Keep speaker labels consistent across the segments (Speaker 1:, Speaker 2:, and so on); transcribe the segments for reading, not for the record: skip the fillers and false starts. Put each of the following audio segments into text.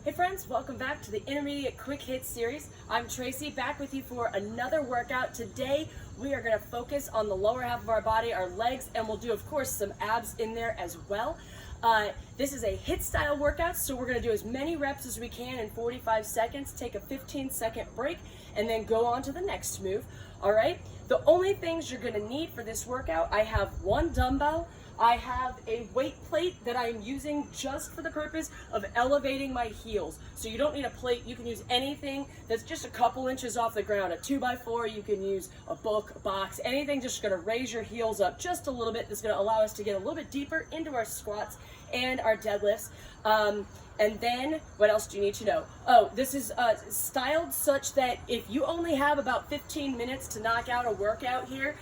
Speaker 1: Hey friends, welcome back to the Intermediate Quick Hits series. I'm Tracy, back with you for another workout. Today we are going to focus on the lower half of our body, our legs, and we'll do, of course, some abs in there as well. This is a HIIT style workout, so we're going to do as many reps as we can in 45 seconds, take a 15-second break, and then go on to the next move. All right, the only things you're going to need for this workout, I have one dumbbell, I have a weight plate that I'm using just for the purpose of elevating my heels. So you don't need a plate, you can use anything that's just a couple inches off the ground. A 2x4, you can use a book, a box, anything just gonna raise your heels up just a little bit. That's gonna allow us to get a little bit deeper into our squats and our deadlifts. And then, what else do you need to know? Oh, this is styled such that if you only have about 15 minutes to knock out a workout here,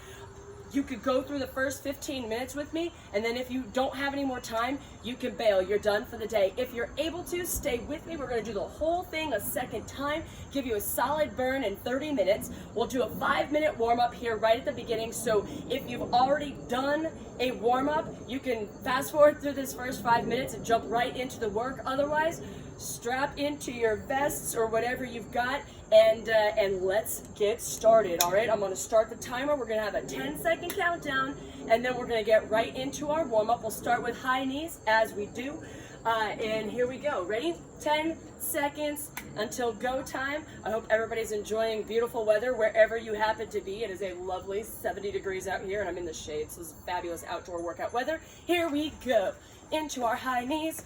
Speaker 1: you could go through the first 15 minutes with me, and then if you don't have any more time, you can bail. You're done for the day. If you're able to, stay with me. We're going to do the whole thing a second time, give you a solid burn in 30 minutes. We'll do a 5-minute warm-up here right at the beginning, so if you've already done a warm-up, you can fast forward through this first 5 minutes and jump right into the work. Otherwise, strap into your vests or whatever you've got, and let's get started. All right, I'm going to start the timer. We're going to have a 10-second countdown, and then we're going to get right into our warm-up. We'll start with high knees as we do, and here we go. Ready? 10 seconds until go time. I hope everybody's enjoying beautiful weather wherever you happen to be. It is a lovely 70 degrees out here, and I'm in the shade, so this is fabulous outdoor workout weather. Here we go. Into our high knees.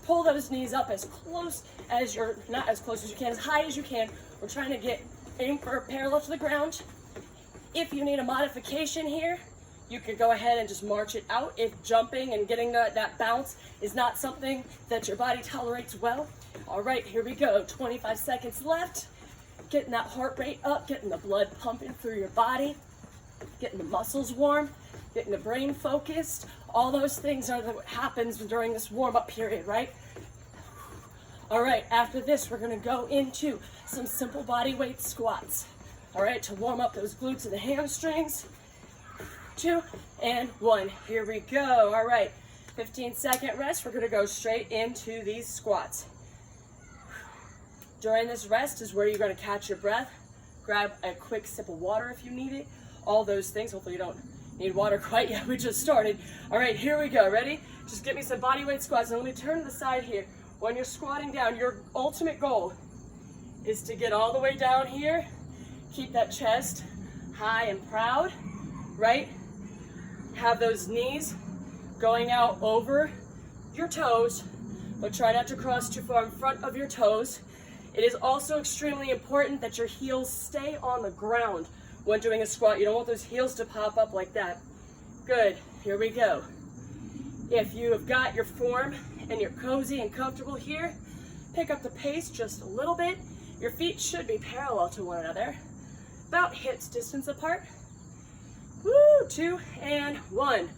Speaker 1: Pull those knees up as close as not as close as you can, as high as you can. We're trying to aim for parallel to the ground. If you need a modification here, you can go ahead and just march it out. If jumping and getting that bounce is not something that your body tolerates well. All right, here we go. 25 seconds left. Getting that heart rate up, getting the blood pumping through your body, getting the muscles warm, getting the brain focused. All those things are what happens during this warm-up period, right? All right, after this, we're gonna go into some simple body weight squats. All right, to warm up those glutes and the hamstrings. 2 and 1, here we go. All right, 15-second rest. We're gonna go straight into these squats. During this rest is where you're gonna catch your breath, grab a quick sip of water if you need it, all those things. Hopefully you don't need water quite yet, we just started. All right, here we go, ready? Just get me some body weight squats, and let me turn to the side here. When you're squatting down, your ultimate goal is to get all the way down here, keep that chest high and proud, right? Have those knees going out over your toes, but try not to cross too far in front of your toes. It is also extremely important that your heels stay on the ground when doing a squat. You don't want those heels to pop up like that. Good, here we go. If you have got your form and you're cozy and comfortable here, pick up the pace just a little bit. Your feet should be parallel to one another, about hips distance apart. Woo, 2 and 1.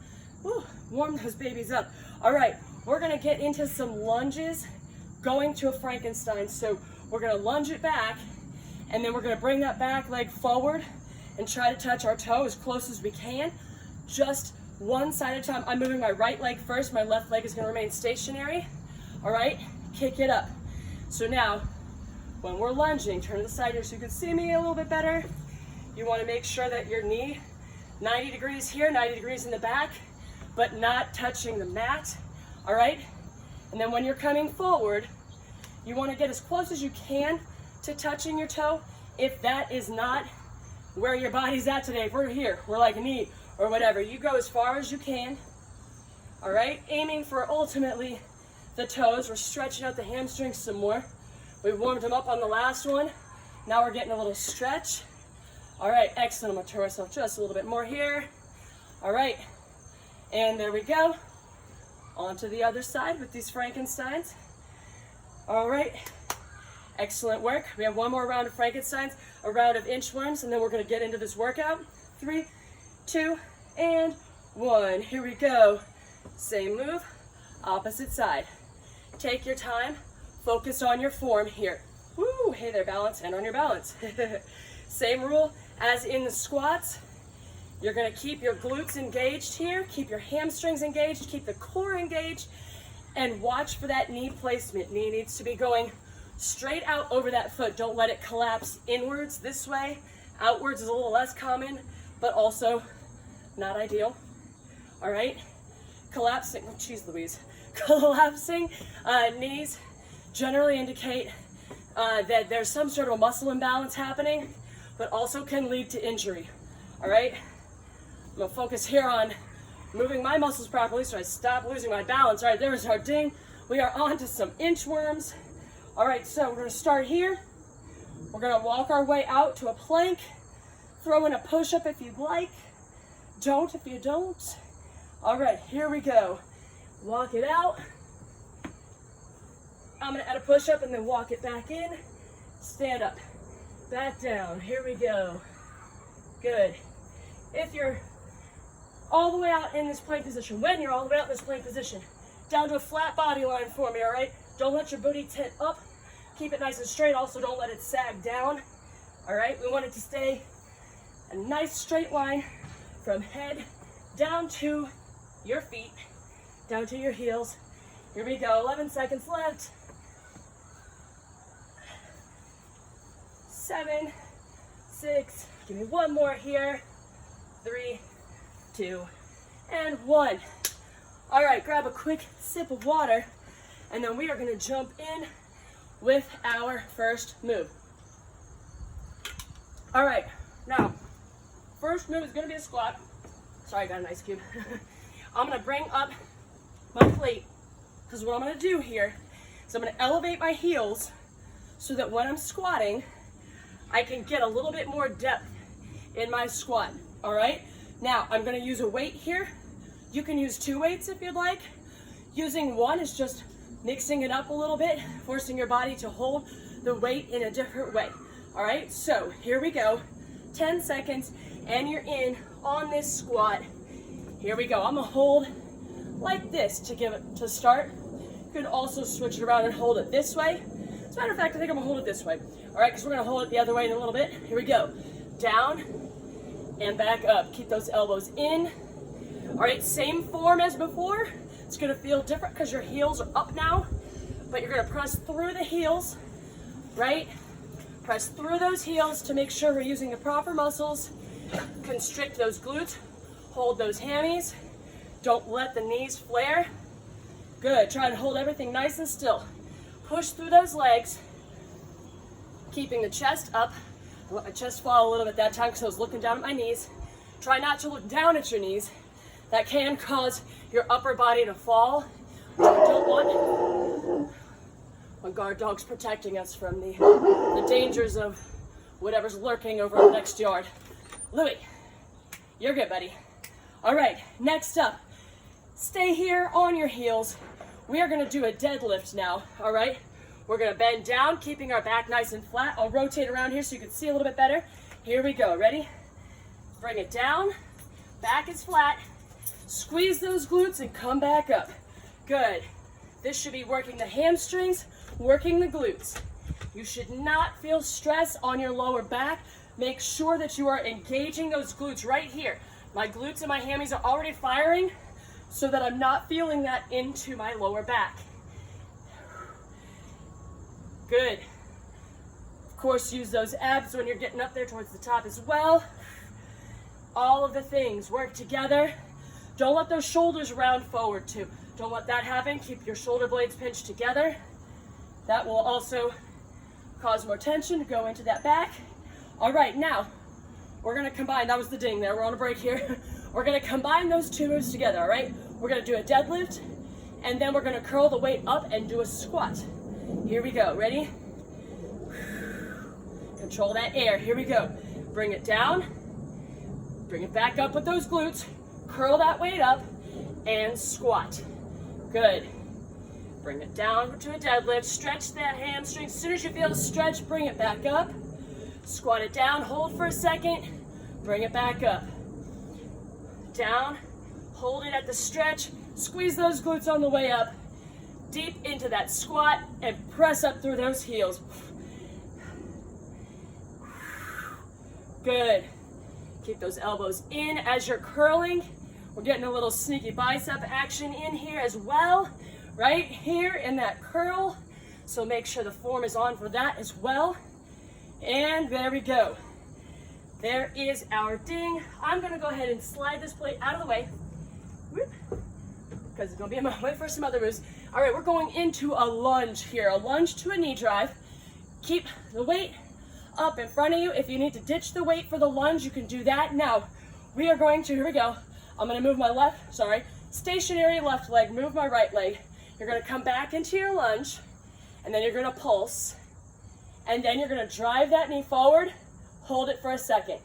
Speaker 1: Woo, warm those babies up. All right, we're gonna get into some lunges, going to a Frankenstein. So we're gonna lunge it back, and then we're gonna bring that back leg forward and try to touch our toe as close as we can, just one side at a time. I'm moving my right leg first, my left leg is gonna remain stationary. All right, kick it up. So now, when we're lunging, turn to the side here so you can see me a little bit better. You wanna make sure that your knee, 90 degrees here, 90 degrees in the back, but not touching the mat, all right? And then when you're coming forward, you wanna get as close as you can to touching your toe. If that is not where your body's at today, if we're here, we're like knee or whatever, you go as far as you can, all right? Aiming for ultimately the toes. We're stretching out the hamstrings some more. We warmed them up on the last one. Now we're getting a little stretch. All right, excellent. I'm gonna turn myself just a little bit more here. All right, and there we go. On to the other side with these Frankensteins. All right, excellent work. We have one more round of Frankensteins, a round of inchworms, and then we're gonna get into this workout. 3, 2, and 1. Here we go. Same move, opposite side. Take your time, focus on your form here. Woo, hey there, balance, and on your balance. Same rule as in the squats. You're gonna keep your glutes engaged here, keep your hamstrings engaged, keep the core engaged, And watch for that knee placement. Knee needs to be going straight out over that foot. Don't let it collapse inwards this way. Outwards is a little less common, but also not ideal. All right, collapsing, oh, geez Louise. Collapsing knees generally indicate that there's some sort of a muscle imbalance happening, but also can lead to injury. All right, I'm gonna focus here on moving my muscles properly so I stop losing my balance. All right, there's our ding. We are on to some inchworms. All right, so we're gonna start here. We're gonna walk our way out to a plank. Throw in a push-up if you'd like. Don't if you don't. All right, here we go. Walk it out. I'm gonna add a push-up and then walk it back in. Stand up, back down. Here we go. Good. If you're all the way out in this plank position, when you're all the way out in this plank position, down to a flat body line for me, all right? Don't let your booty tip up. Keep it nice and straight. Also, don't let it sag down. All right, we want it to stay a nice straight line from head down to your feet, down to your heels. Here we go, 11 seconds left. 7, 6, give me one more here. 3, 2, and 1. All right, grab a quick sip of water, and then we are gonna jump in with our first move. All right, now, first move is gonna be a squat. Sorry, I got an ice cube. I'm gonna bring up my plate, because what I'm gonna do here is I'm gonna elevate my heels so that when I'm squatting, I can get a little bit more depth in my squat, all right? Now, I'm gonna use a weight here. You can use 2 weights if you'd like. Using one is just mixing it up a little bit, forcing your body to hold the weight in a different way. All right, so here we go. 10 seconds, and you're in on this squat. Here we go. I'm gonna hold like this to start. You can also switch it around and hold it this way. As a matter of fact, I think I'm gonna hold it this way. All right, because we're gonna hold it the other way in a little bit. Here we go. Down and back up. Keep those elbows in. All right, same form as before. It's gonna feel different because your heels are up now, but you're gonna press through the heels, right? Press through those heels to make sure we're using the proper muscles. Constrict those glutes, hold those hammies. Don't let the knees flare. Good, try and hold everything nice and still. Push through those legs, keeping the chest up. I let my chest fall a little bit that time because I was looking down at my knees. Try not to look down at your knees. That can cause your upper body to fall, which we don't want when guard dog's protecting us from the dangers of whatever's lurking over in the next yard. Louie, you're good, buddy. All right, next up, stay here on your heels. We are gonna do a deadlift now, all right? We're gonna bend down, keeping our back nice and flat. I'll rotate around here so you can see a little bit better. Here we go, ready? Bring it down, back is flat. Squeeze those glutes and come back up. Good. This should be working the hamstrings, working the glutes. You should not feel stress on your lower back. Make sure that you are engaging those glutes right here. My glutes and my hammies are already firing so that I'm not feeling that into my lower back. Good. Of course, use those abs when you're getting up there towards the top as well. All of the things work together. Don't let those shoulders round forward too. Don't let that happen. Keep your shoulder blades pinched together. That will also cause more tension to go into that back. All right, now we're gonna combine, that was the ding there, we're on a break here. We're gonna combine those two moves together, all right? We're gonna do a deadlift, and then we're gonna curl the weight up and do a squat. Here we go, ready? Control that air, here we go. Bring it down, bring it back up with those glutes, curl that weight up, and squat. Good. Bring it down to a deadlift, stretch that hamstring. As soon as you feel a stretch, bring it back up. Squat it down, hold for a second, bring it back up. Down, hold it at the stretch, squeeze those glutes on the way up, deep into that squat, and press up through those heels. Good. Keep those elbows in as you're curling. We're getting a little sneaky bicep action in here as well. right here in that curl. So make sure the form is on for that as well. And there we go. There is our ding. I'm gonna go ahead and slide this plate out of the way, because it's gonna be in my way for some other moves. All right, we're going into a lunge here, a lunge to a knee drive. Keep the weight up in front of you. If you need to ditch the weight for the lunge, you can do that. Now, we are going to, here we go. I'm gonna move my stationary left leg, move my right leg. You're gonna come back into your lunge, and then you're gonna pulse, and then you're gonna drive that knee forward, hold it for a second.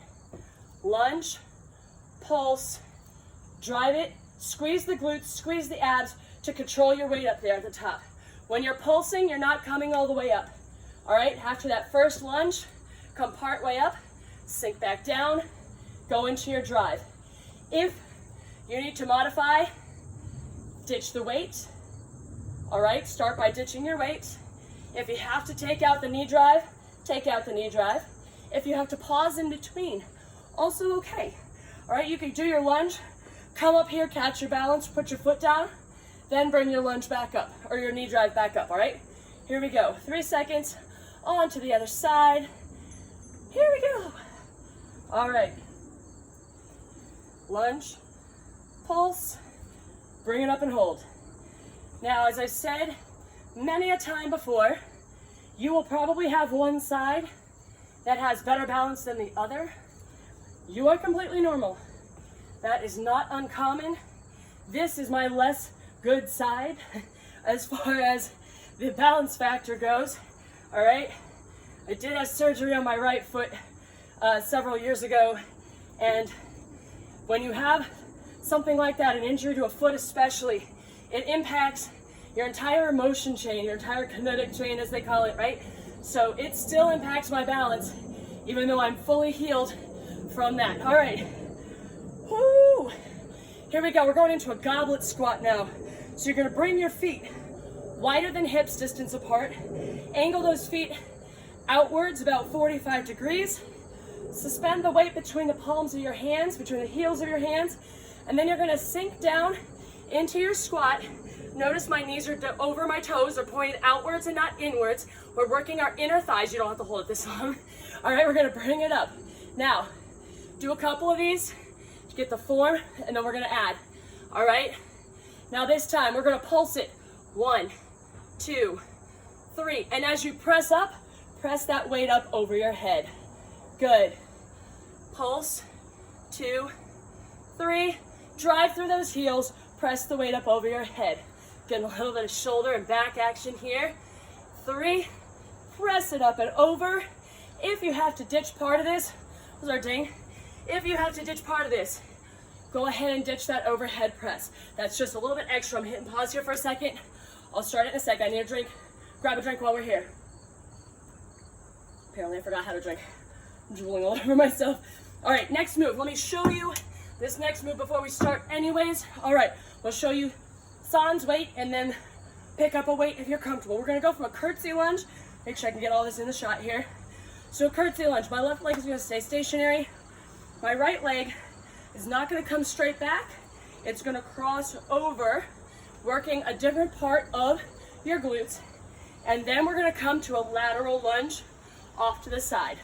Speaker 1: Lunge, pulse, drive it, squeeze the glutes, squeeze the abs to control your weight up there at the top. When you're pulsing, you're not coming all the way up. All right, after that first lunge, come part way up, sink back down, go into your drive. If you need to modify, ditch the weight. All right, start by ditching your weight. If you have to take out the knee drive, take out the knee drive. If you have to pause in between, also okay. All right, you can do your lunge, come up here, catch your balance, put your foot down, then bring your lunge back up, or your knee drive back up, all right? Here we go, 3 seconds, on to the other side. Here we go. All right, lunge, pulse, bring it up and hold. Now, as I've said many a time before, you will probably have one side that has better balance than the other. You are completely normal. That is not uncommon. This is my less good side as far as the balance factor goes, all right? I did have surgery on my right foot several years ago, and when you have something like that, an injury to a foot especially, it impacts your entire motion chain, your entire kinetic chain as they call it, right? So it still impacts my balance, even though I'm fully healed from that. All right, woo! Here we go, we're going into a goblet squat now. So you're gonna bring your feet wider than hips distance apart, angle those feet outwards about 45 degrees, suspend the weight between the palms of your hands, between the heels of your hands, and then you're gonna sink down into your squat. Notice my knees are over my toes, they're pointed outwards and not inwards. We're working our inner thighs. You don't have to hold it this long. All right, we're gonna bring it up. Now, do a couple of these to get the form, and then we're gonna add. All right, now this time we're gonna pulse it. 1, 2, 3, and as you press up, press that weight up over your head. Good. Pulse, 2, 3, drive through those heels, press the weight up over your head. Getting a little bit of shoulder and back action here. 3, press it up and over. If you have to ditch part of this, what's our ding? If you have to ditch part of this, go ahead and ditch that overhead press. That's just a little bit extra. I'm hitting pause here for a second. I'll start it in a second. I need a drink. Grab a drink while we're here. Apparently I forgot how to drink. I'm drooling all over myself. All right, next move. Let me show you this next move before we start anyways. All right, we'll show you sans weight and then pick up a weight if you're comfortable. We're gonna go from a curtsy lunge. Make sure I can get all this in the shot here. So curtsy lunge, my left leg is gonna stay stationary. My right leg is not gonna come straight back. It's gonna cross over, working a different part of your glutes. And then we're gonna come to a lateral lunge off to the side.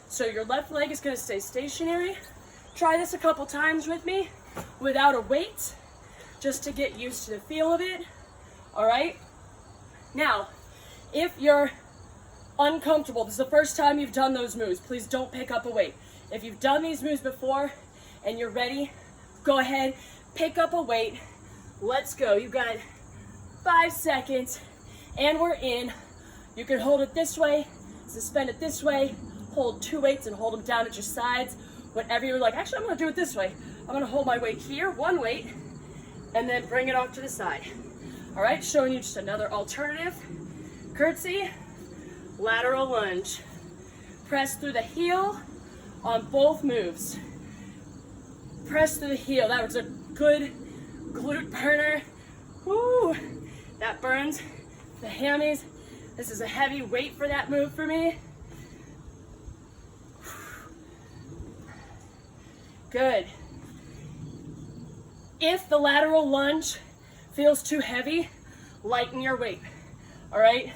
Speaker 1: So your left leg is gonna stay stationary. Try this a couple times with me without a weight, just to get used to the feel of it, all right? Now, if you're uncomfortable, this is the first time you've done those moves, please don't pick up a weight. If you've done these moves before and you're ready, go ahead, pick up a weight. Let's go. You've got 5 seconds, and we're in. You can hold it this way, suspend it this way, hold 2 weights and hold them down at your sides, whatever you're like. Actually, I'm gonna do it this way. I'm gonna hold my weight here, 1 weight, and then bring it off to the side. All right, showing you just another alternative. Curtsy, lateral lunge. Press through the heel on both moves. Press through the heel. That was a good glute burner. Woo! That burns the hammies. This is a heavy weight for that move for me. Good. If the lateral lunge feels too heavy, lighten your weight, all right?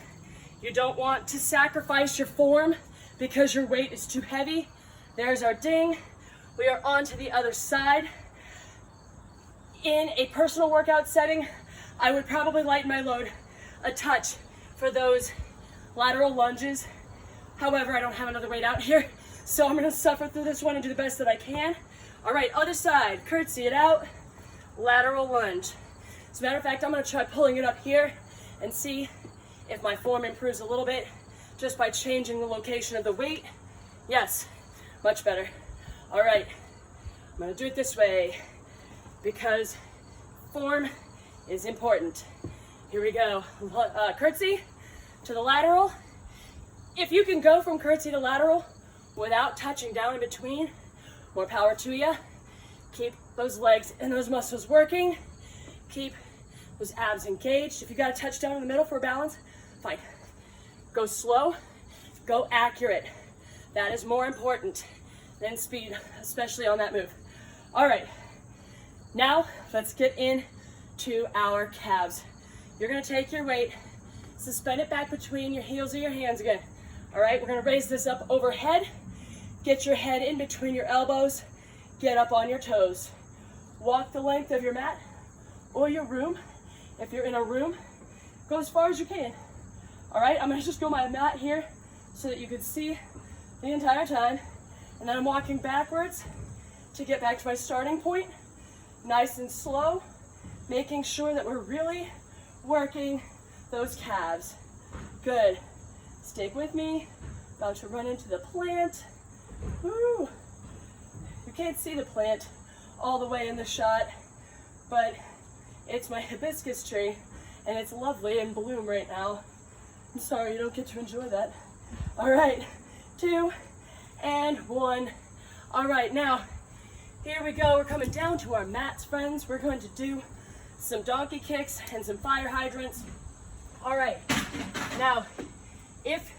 Speaker 1: You don't want to sacrifice your form because your weight is too heavy. There's our ding. We are on to the other side. In a personal workout setting, I would probably lighten my load a touch for those lateral lunges. However, I don't have another weight out here, so I'm gonna suffer through this one and do the best that I can. All right, other side, curtsy it out, lateral lunge. As a matter of fact, I'm gonna try pulling it up here and see if my form improves a little bit just by changing the location of the weight. Yes, much better. All right, I'm gonna do it this way because form is important. Here we go, curtsy to the lateral. If you can go from curtsy to lateral without touching down in between, more power to you. Keep those legs and those muscles working. Keep those abs engaged. If you got to touch down in the middle for balance, fine. Go slow, go accurate. That is more important than speed, especially on that move. All right, now let's get into our calves. You're gonna take your weight, suspend it back between your heels or your hands again. All right, we're gonna raise this up overhead. Get your head in between your elbows. Get up on your toes. Walk the length of your mat or your room. If you're in a room, go as far as you can. All right, I'm gonna just go my mat here so that you can see the entire time. And then I'm walking backwards to get back to my starting point. Nice and slow, making sure that we're really working those calves. Good. Stick with me. About to run into the plant. Woo. You can't see the plant all the way in the shot, but it's my hibiscus tree and it's lovely in bloom right now. I'm sorry you don't get to enjoy that. All right, 2 and 1. All right, now here we go. We're coming down to our mats, friends. We're going to do some donkey kicks and some fire hydrants. All right, now if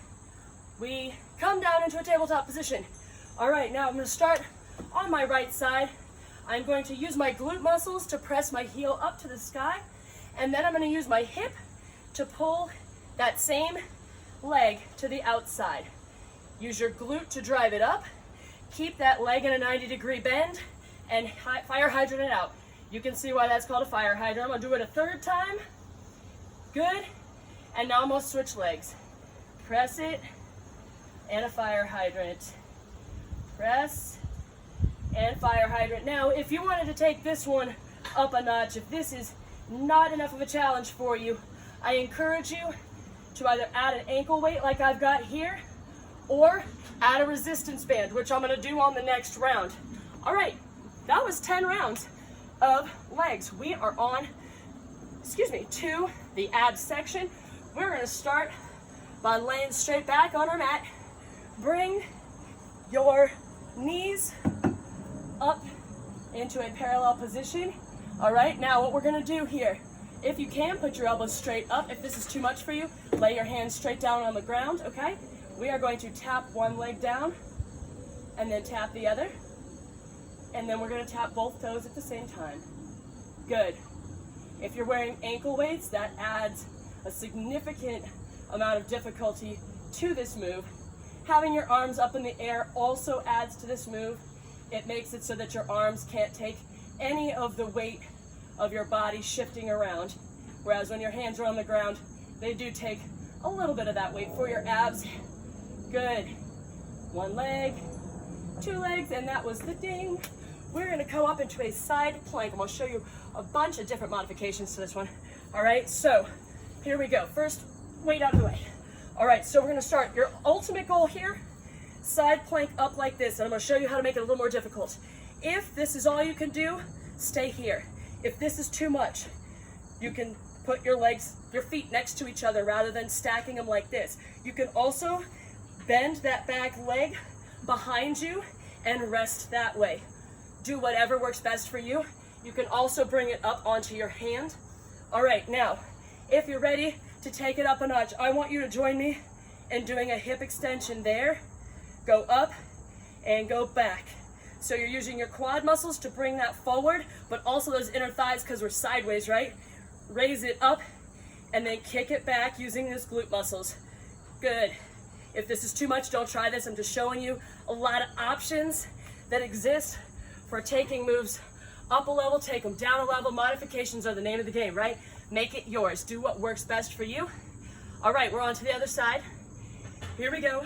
Speaker 1: we come down into a tabletop position. All right, now I'm going to start on my right side. I'm going to use my glute muscles to press my heel up to the sky, and then I'm going to use my hip to pull that same leg to the outside. Use your glute to drive it up. Keep that leg in a 90-degree bend and fire hydrant it out. You can see why that's called a fire hydrant. I'm going to do it a third time. Good. And now I'm going to switch legs. Press it and a fire hydrant. Press and fire hydrant. Now, if you wanted to take this one up a notch, if this is not enough of a challenge for you, I encourage you to either add an ankle weight like I've got here, or add a resistance band, which I'm gonna do on the next round. All right, that was 10 rounds of legs. We are on, to the abs section. We're gonna start by laying straight back on our mat. Bring your knees up into a parallel position. All right, now what we're gonna do here, if you can, put your elbows straight up. If this is too much for you, lay your hands straight down on the ground, okay? We are going to tap one leg down and then tap the other. And then we're gonna tap both toes at the same time. Good. If you're wearing ankle weights, that adds a significant amount of difficulty to this move. Having your arms up in the air also adds to this move. It makes it so that your arms can't take any of the weight of your body shifting around. Whereas when your hands are on the ground, they do take a little bit of that weight for your abs. Good. One leg, 2 legs, and that was the ding. We're gonna go up into a side plank, and I'll show you a bunch of different modifications to this one. All right, so here we go. First, weight out of the way. All right, so we're gonna start. Your ultimate goal here, side plank up like this, and I'm gonna show you how to make it a little more difficult. If this is all you can do, stay here. If this is too much, you can put your feet next to each other rather than stacking them like this. You can also bend that back leg behind you and rest that way. Do whatever works best for you. You can also bring it up onto your hand. All right, now, if you're ready to take it up a notch, I want you to join me in doing a hip extension there. Go up and go back. So you're using your quad muscles to bring that forward, but also those inner thighs because we're sideways, right? Raise it up and then kick it back using those glute muscles. Good. If this is too much, don't try this. I'm just showing you a lot of options that exist for taking moves up a level, take them down a level. Modifications are the name of the game, right? Make it yours. Do what works best for you. All right, we're on to the other side. Here we go.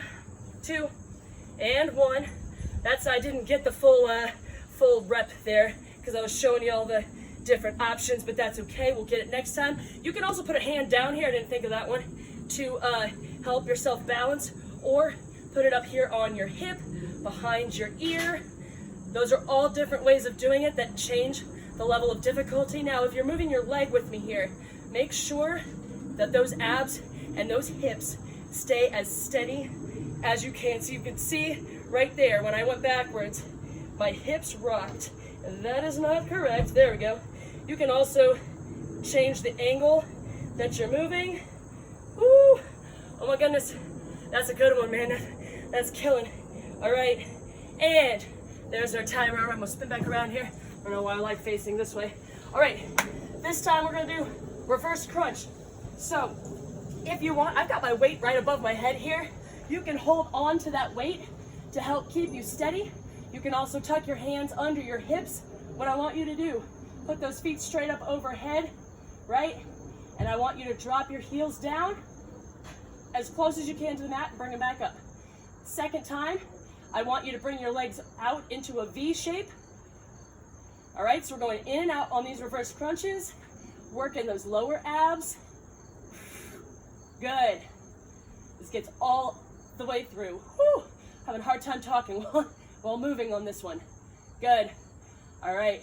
Speaker 1: 2 and 1. That side didn't get the full rep there because I was showing you all the different options, but that's okay. We'll get it next time. You can also put a hand down here. I didn't think of that one, to help yourself balance, or put it up here on your hip, behind your ear. Those are all different ways of doing it that change the level of difficulty. Now, if you're moving your leg with me here, make sure that those abs and those hips stay as steady as you can. So you can see right there, when I went backwards, my hips rocked. And that is not correct. There we go. You can also change the angle that you're moving. Woo! Oh my goodness. That's a good one, man. That's killing. All right. And there's our timer. I'm gonna spin back around here. I don't know why I like facing this way. All right. This time we're gonna do reverse crunch. So if you want, I've got my weight right above my head here. You can hold on to that weight to help keep you steady. You can also tuck your hands under your hips. What I want you to do, put those feet straight up overhead, right? And I want you to drop your heels down as close as you can to the mat and bring them back up. Second time, I want you to bring your legs out into a V shape. All right, so we're going in and out on these reverse crunches, working those lower abs. Good. This gets all the way through. Whew. Having a hard time talking while moving on this one. Good. All right.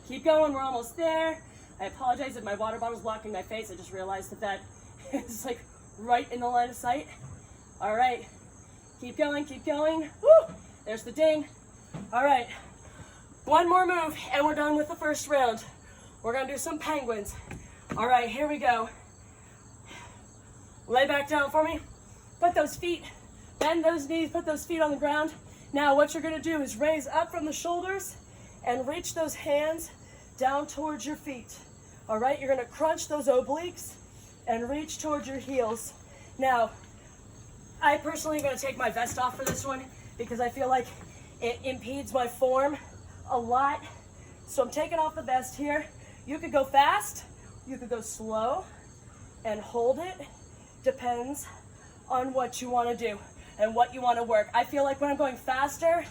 Speaker 1: Keep going, we're almost there. I apologize if my water bottle's blocking my face. I just realized that is like right in the line of sight. All right. Keep going, keep going. Woo! There's the ding. All right. One more move and we're done with the first round. We're gonna do some penguins. All right, here we go. Lay back down for me. Put those feet, bend those knees, put those feet on the ground. Now what you're gonna do is raise up from the shoulders and reach those hands down towards your feet. All right, you're gonna crunch those obliques and reach towards your heels. Now, I personally am gonna take my vest off for this one because I feel like it impedes my form a lot. So I'm taking off the vest here. You could go fast, you could go slow and hold it. Depends on what you wanna do and what you wanna work. I feel like when I'm going faster,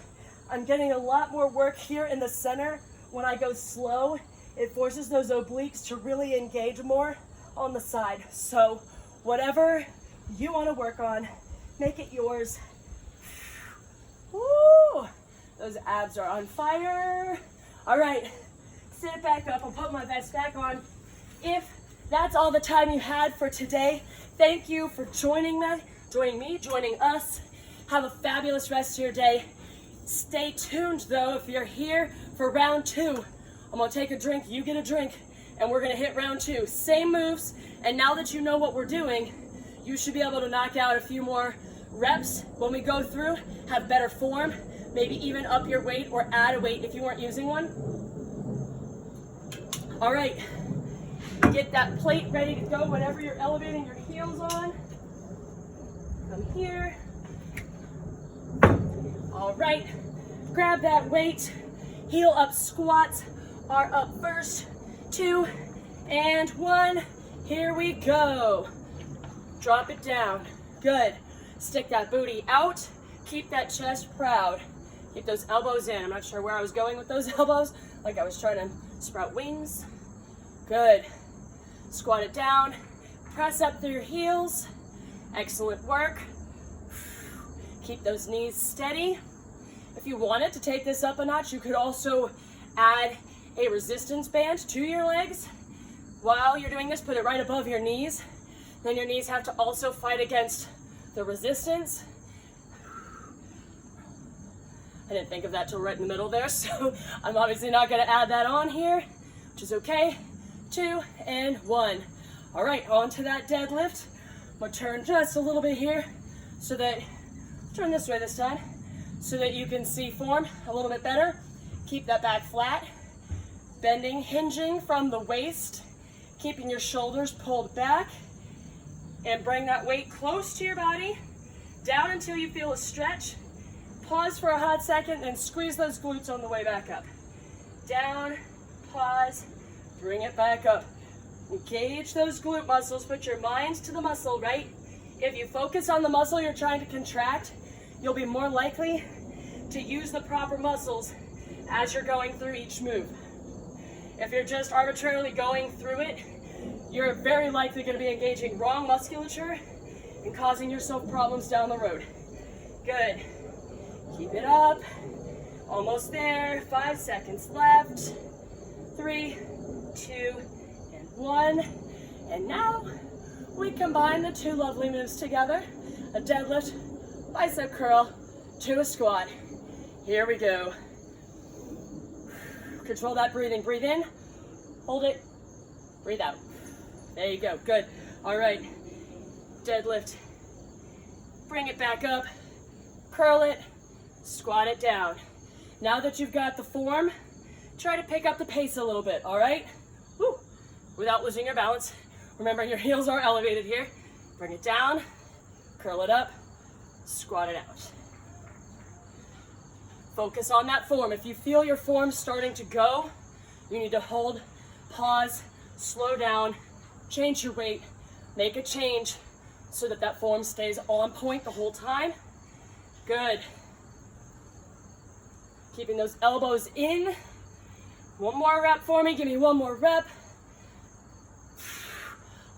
Speaker 1: I'm getting a lot more work here in the center. When I go slow, it forces those obliques to really engage more on the side. So whatever you wanna work on, make it yours. Woo! Those abs are on fire. All right, sit back up. I'll put my vest back on. If that's all the time you had for today, thank you for joining me, joining us. Have a fabulous rest of your day. Stay tuned though, if you're here for round 2. I'm gonna take a drink, you get a drink, and we're gonna hit round 2. Same moves, and now that you know what we're doing, you should be able to knock out a few more reps when we go through, have better form, maybe even up your weight or add a weight if you weren't using one. All right, get that plate ready to go whenever you're elevating your heels on. Come here. All right, grab that weight. Heel up squats are up first. 2 and 1. Here we go. Drop it down. Good. Stick that booty out. Keep that chest proud. Keep those elbows in. I'm not sure where I was going with those elbows, like I was trying to sprout wings. Good. Squat it down. Press up through your heels. Excellent work. Keep those knees steady. If you wanted to take this up a notch, you could also add a resistance band to your legs. While you're doing this, put it right above your knees. Then your knees have to also fight against the resistance. I didn't think of that till right in the middle there, so I'm obviously not gonna add that on here, which is okay. 2 and 1. All right, on to that deadlift. I'm gonna turn just a little bit here so that, turn this way this time, so that you can see form a little bit better. Keep that back flat, bending, hinging from the waist. keeping your shoulders pulled back, and bring that weight close to your body, down until you feel a stretch. Pause for a hot second, and squeeze those glutes on the way back up. Down, pause, bring it back up. Engage those glute muscles, put your mind to the muscle, right? If you focus on the muscle you're trying to contract, you'll be more likely to use the proper muscles as you're going through each move. If you're just arbitrarily going through it, you're very likely going to be engaging wrong musculature and causing yourself problems down the road. Good. Keep it up. Almost there. 5 seconds left. 3, 2, and 1. And now we combine the two lovely moves together. A deadlift, bicep curl, to a squat. Here we go. Control that breathing. Breathe in, hold it, breathe out. There you go, good. All right, deadlift. Bring it back up, curl it, squat it down. Now that you've got the form, try to pick up the pace a little bit, all right? Woo. Without losing your balance. Remember, your heels are elevated here. Bring it down, curl it up, squat it out. Focus on that form. If you feel your form starting to go, you need to hold, pause, slow down, change your weight, make a change so that that form stays on point the whole time. Good. Keeping those elbows in. One more rep for me. Give me one more rep.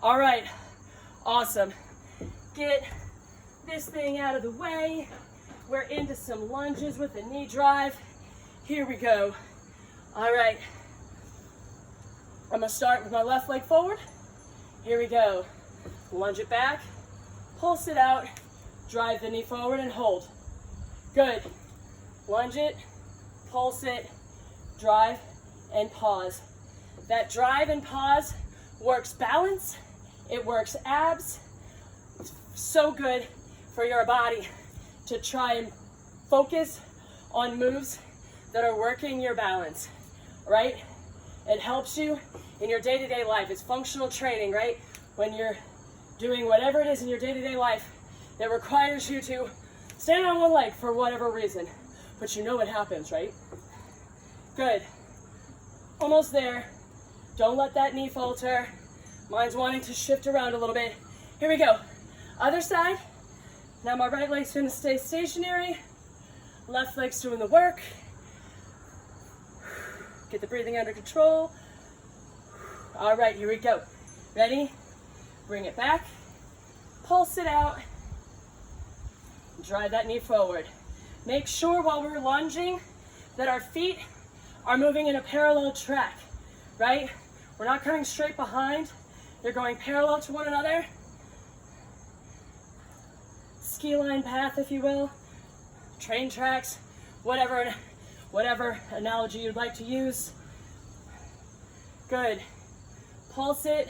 Speaker 1: All right. Awesome. Get this thing out of the way. We're into some lunges with a knee drive. Here we go. All right. I'm gonna start with my left leg forward. Here we go. Lunge it back, pulse it out, drive the knee forward and hold. Good. Lunge it, pulse it, drive, and pause. That drive and pause works balance, it works abs. It's so good for your body to try and focus on moves that are working your balance, right? It helps you in your day-to-day life. It's functional training, right? When you're doing whatever it is in your day-to-day life that requires you to stand on one leg for whatever reason, but you know what happens, right? Good. Almost there. Don't let that knee falter. Mine's wanting to shift around a little bit. Here we go. Other side. Now my right leg's gonna stay stationary. Left leg's doing the work. Get the breathing under control. All right, here we go. Ready? Bring it back. Pulse it out. Drive that knee forward. Make sure while we're lunging that our feet are moving in a parallel track, right? We're not coming straight behind. They're going parallel to one another. Ski line path, if you will. Train tracks, whatever analogy you'd like to use. Good. Pulse it,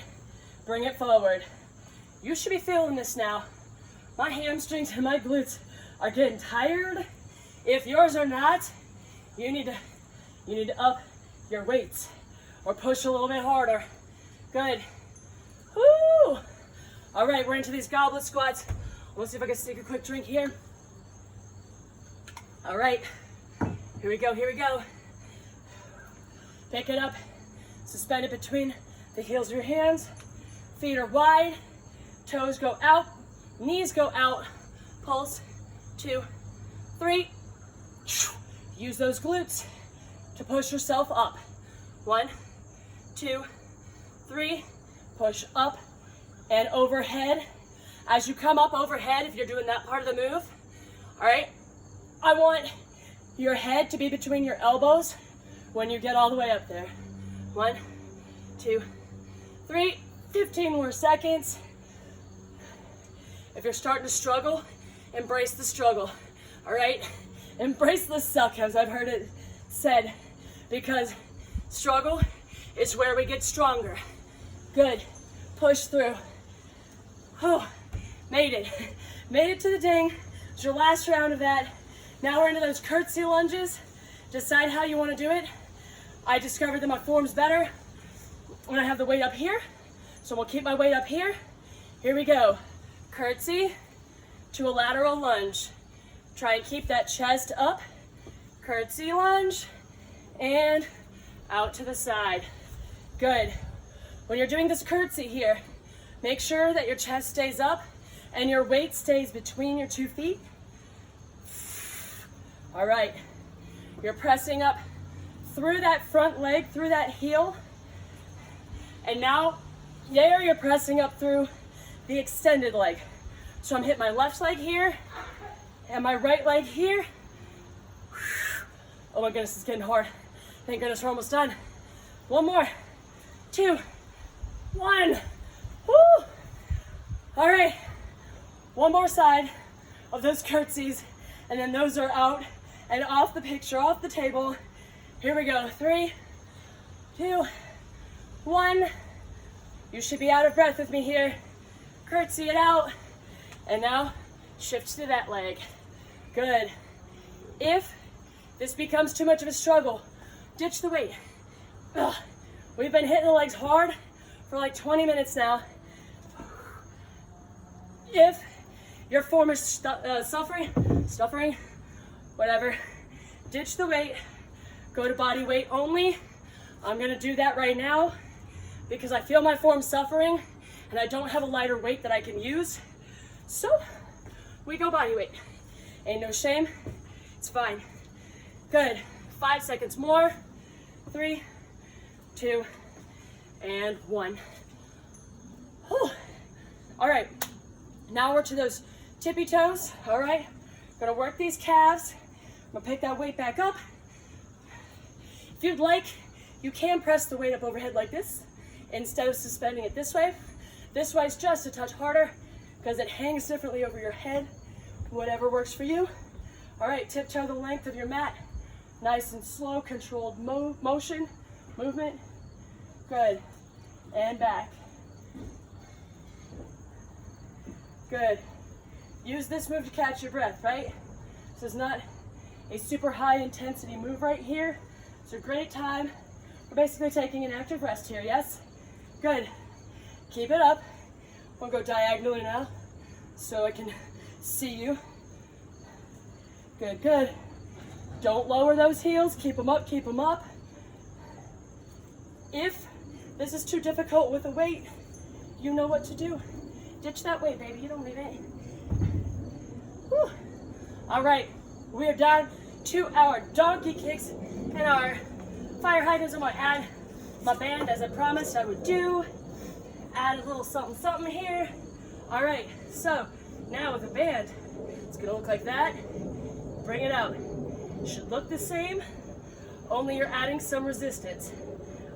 Speaker 1: bring it forward. You should be feeling this now. My hamstrings and my glutes are getting tired. If yours are not, you need to up your weights or push a little bit harder. Good. Woo! All right, we're into these goblet squats. Let's see if I can take a quick drink here. All right, here we go, here we go. Pick it up, suspend it between the heels of your hands. Feet are wide, toes go out, knees go out. Pulse, 2, 3. Use those glutes to push yourself up. 1, 2, 3. Push up and overhead. As you come up overhead, if you're doing that part of the move, all right, I want your head to be between your elbows when you get all the way up there. 1, 2, 3, 15 more seconds. If you're starting to struggle, embrace the struggle, all right? Embrace the suck, as I've heard it said, because struggle is where we get stronger. Good, push through. Oh, made it. Made it to the ding. It's your last round of that. Now we're into those curtsy lunges. Decide how you want to do it. I discovered that my form's better when I have the weight up here So we'll keep my weight up here. Here we go. Curtsy to a lateral lunge. Try and keep that chest up. Curtsy lunge and out to the side. Good. When you're doing this curtsy here, make sure that your chest stays up and your weight stays between your 2 feet. All right. You're pressing up through that front leg, through that heel. And now there you're pressing up through the extended leg. So I'm hitting my left leg here and my right leg here. Oh my goodness, it's getting hard. Thank goodness we're almost done. One more, 2, 1. Woo! All right, one more side of those curtsies, and then those are out and off the picture, off the table. Here we go, 3, 2, 1. You should be out of breath with me here. Curtsy it out, and now shift to that leg. Good. If this becomes too much of a struggle, ditch the weight. Ugh. We've been hitting the legs hard for like 20 minutes now. If your form is suffering, whatever, ditch the weight, go to body weight only. I'm gonna do that right now because I feel my form suffering and I don't have a lighter weight that I can use. So we go body weight. Ain't no shame, it's fine. Good, 5 seconds more. 3, 2, and 1. Whew. All right, now we're to those tippy toes. All right, gonna work these calves. I'm gonna pick that weight back up. If you'd like, you can press the weight up overhead like this instead of suspending it this way. This way is just a touch harder because it hangs differently over your head. Whatever works for you. All right, tiptoe the length of your mat. Nice and slow, controlled movement. Good. And back. Good. Use this move to catch your breath, right? This is not a super high intensity move right here. It's a great time. We're basically taking an active rest here, yes? Good. Keep it up. We'll go diagonally now so I can see you. Good, good. Don't lower those heels. Keep them up, keep them up. If this is too difficult with a weight, you know what to do. Ditch that weight, baby. You don't need it. Whew. All right, we are down to our donkey kicks and our fire hydrants. I'm gonna add my band as I promised I would do. Add a little something, something here. All right, so now with the band, it's gonna look like that. Bring it out. It should look the same, only you're adding some resistance.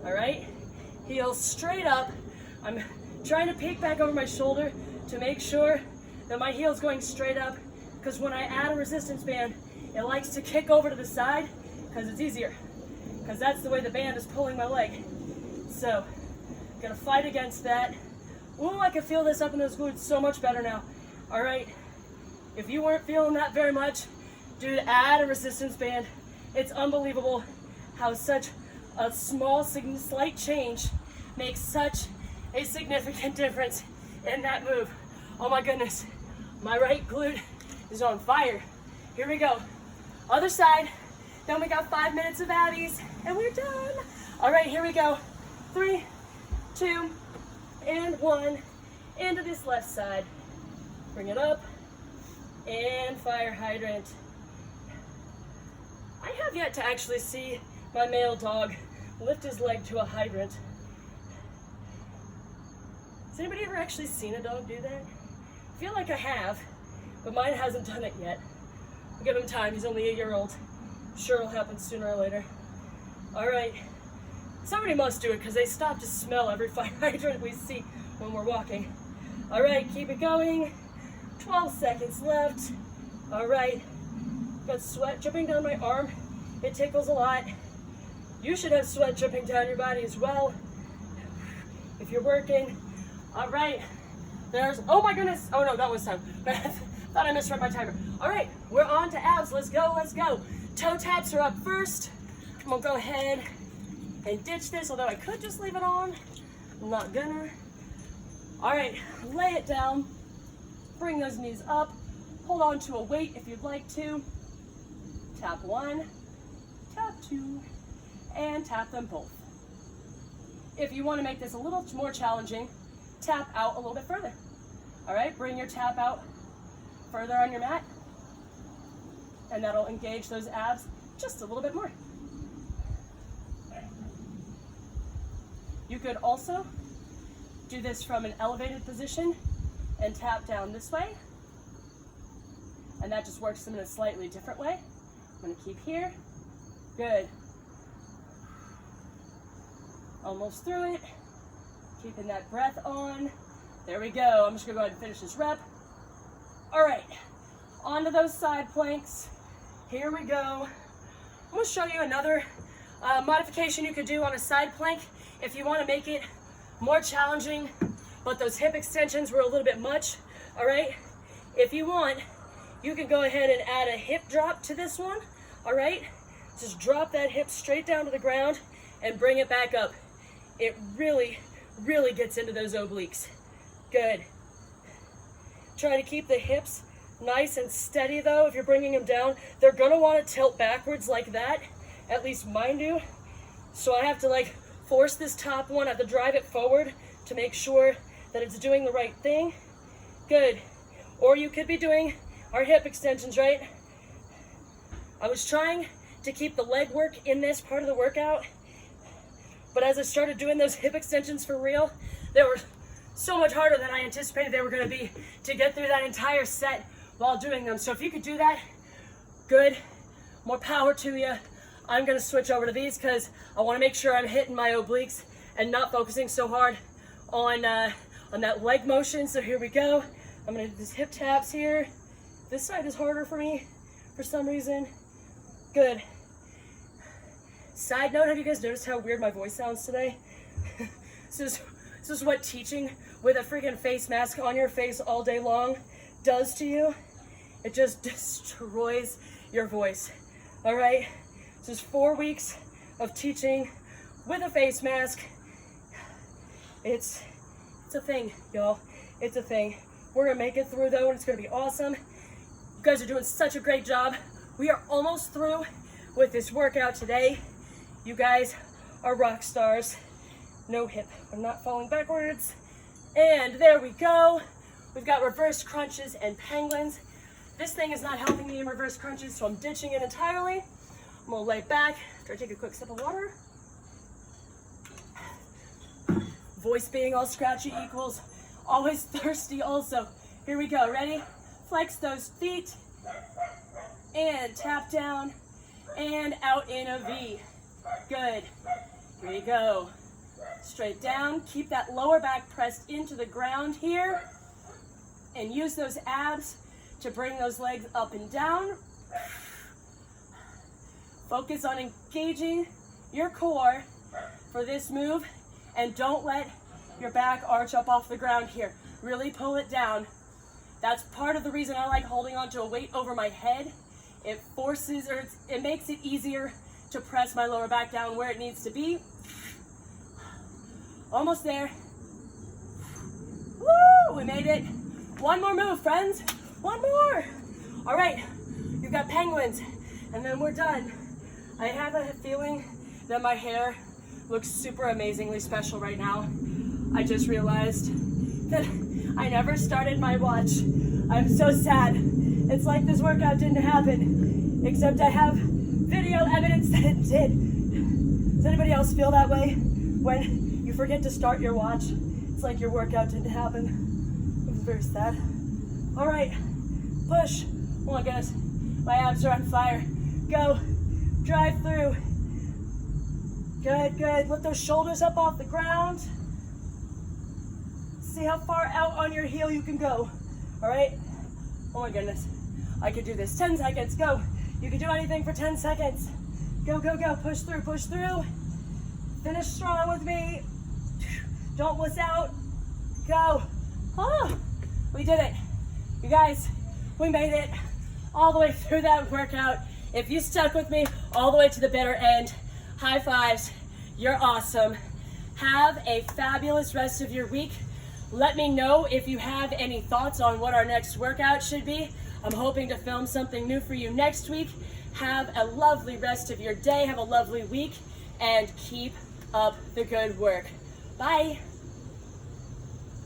Speaker 1: All right, heels straight up. I'm trying to peek back over my shoulder to make sure that my heel's going straight up, because when I add a resistance band, it likes to kick over to the side because it's easier, because that's the way the band is pulling my leg. So, gonna fight against that. Ooh, I can feel this up in those glutes so much better now. All right, if you weren't feeling that very much, dude, add a resistance band. It's unbelievable how such a small, slight change makes such a significant difference in that move. Oh my goodness, my right glute is on fire. Here we go. Other side. Then we got 5 minutes of abbies, and we're done. All right, here we go. 3, 2, and 1. Into this left side. Bring it up, and fire hydrant. I have yet to actually see my male dog lift his leg to a hydrant. Has anybody ever actually seen a dog do that? I feel like I have, but mine hasn't done it yet. We'll give him time, he's only 8-year-old. I'm sure it'll happen sooner or later. All right, somebody must do it because they stop to smell every fire hydrant we see when we're walking. All right, keep it going. 12 seconds left. All right, got sweat dripping down my arm. It tickles a lot. You should have sweat dripping down your body as well if you're working. All right, there's, oh my goodness. Oh no, that was time. Thought I misread my timer. All right, we're on to abs. Let's go, let's go. Toe taps are up first. I'm gonna go ahead and ditch this, although I could just leave it on. I'm not gonna. All right, lay it down, bring those knees up, hold on to a weight if you'd like to. Tap one, tap two, and tap them both. If you want to make this a little more challenging, tap out a little bit further. All right, bring your tap out further on your mat, and that'll engage those abs just a little bit more. You could also do this from an elevated position and tap down this way, and that just works them in a slightly different way. I'm going to keep here. Good. Almost through it. Keeping that breath on. There we go. I'm just going to go ahead and finish this rep. All right, onto those side planks. Here we go. I'm going to show you another modification you could do on a side plank if you want to make it more challenging, but those hip extensions were a little bit much. All right, if you want, you can go ahead and add a hip drop to this one. All right, just drop that hip straight down to the ground and bring it back up. It really, really gets into those obliques. Good. Try to keep the hips nice and steady though. If you're bringing them down, they're gonna want to tilt backwards like that. At least mine do. So I have to like force this top one. I have to drive it forward to make sure that it's doing the right thing. Good. Or you could be doing our hip extensions, right? I was trying to keep the leg work in this part of the workout, but as I started doing those hip extensions for real, they were so much harder than I anticipated they were going to be to get through that entire set while doing them. So if you could do that, good, more power to you. I'm going to switch over to these because I want to make sure I'm hitting my obliques and not focusing so hard on that leg motion. So here we go. I'm going to do these hip taps here. This side is harder for me for some reason. Good. Side note, have you guys noticed how weird my voice sounds today? This is what teaching with a freaking face mask on your face all day long does to you. It just destroys your voice. All right? This is 4 weeks of teaching with a face mask. It's a thing, y'all. It's a thing. We're gonna make it through though, and it's gonna be awesome. You guys are doing such a great job. We are almost through with this workout today. You guys are rock stars. No hip. I'm not falling backwards. And there we go. We've got reverse crunches and penguins. This thing is not helping me in reverse crunches, so I'm ditching it entirely. I'm gonna lay back after I take a quick sip of water. Voice being all scratchy equals always thirsty also. Here we go, ready? Flex those feet and tap down and out in a V. Good. Here you go. Straight down. Keep that lower back pressed into the ground here and use those abs to bring those legs up and down. Focus on engaging your core for this move and don't let your back arch up off the ground here. Really pull it down. That's part of the reason I like holding onto a weight over my head. It forces, or it makes it easier to press my lower back down where it needs to be. Almost there. Woo, we made it. One more move, friends. One more. All right, you've got penguins, and then we're done. I have a feeling that my hair looks super amazingly special right now. I just realized that I never started my watch. I'm so sad. It's like this workout didn't happen, except I have video evidence that it did. Does anybody else feel that way? When you forget to start your watch, it's like your workout didn't happen. It was very sad. All right, push. Oh my goodness, my abs are on fire. Go, drive through. Good, good. Lift those shoulders up off the ground. See how far out on your heel you can go. All right? Oh my goodness. I could do this. 10 seconds, go. You can do anything for 10 seconds. Go, go, go. Push through, push through. Finish strong with me. Don't wuss out. Go. Oh, we did it. You guys, we made it all the way through that workout. If you stuck with me all the way to the bitter end, high fives. You're awesome. Have a fabulous rest of your week. Let me know if you have any thoughts on what our next workout should be. I'm hoping to film something new for you next week. Have a lovely rest of your day. Have a lovely week, and keep up the good work. Bye.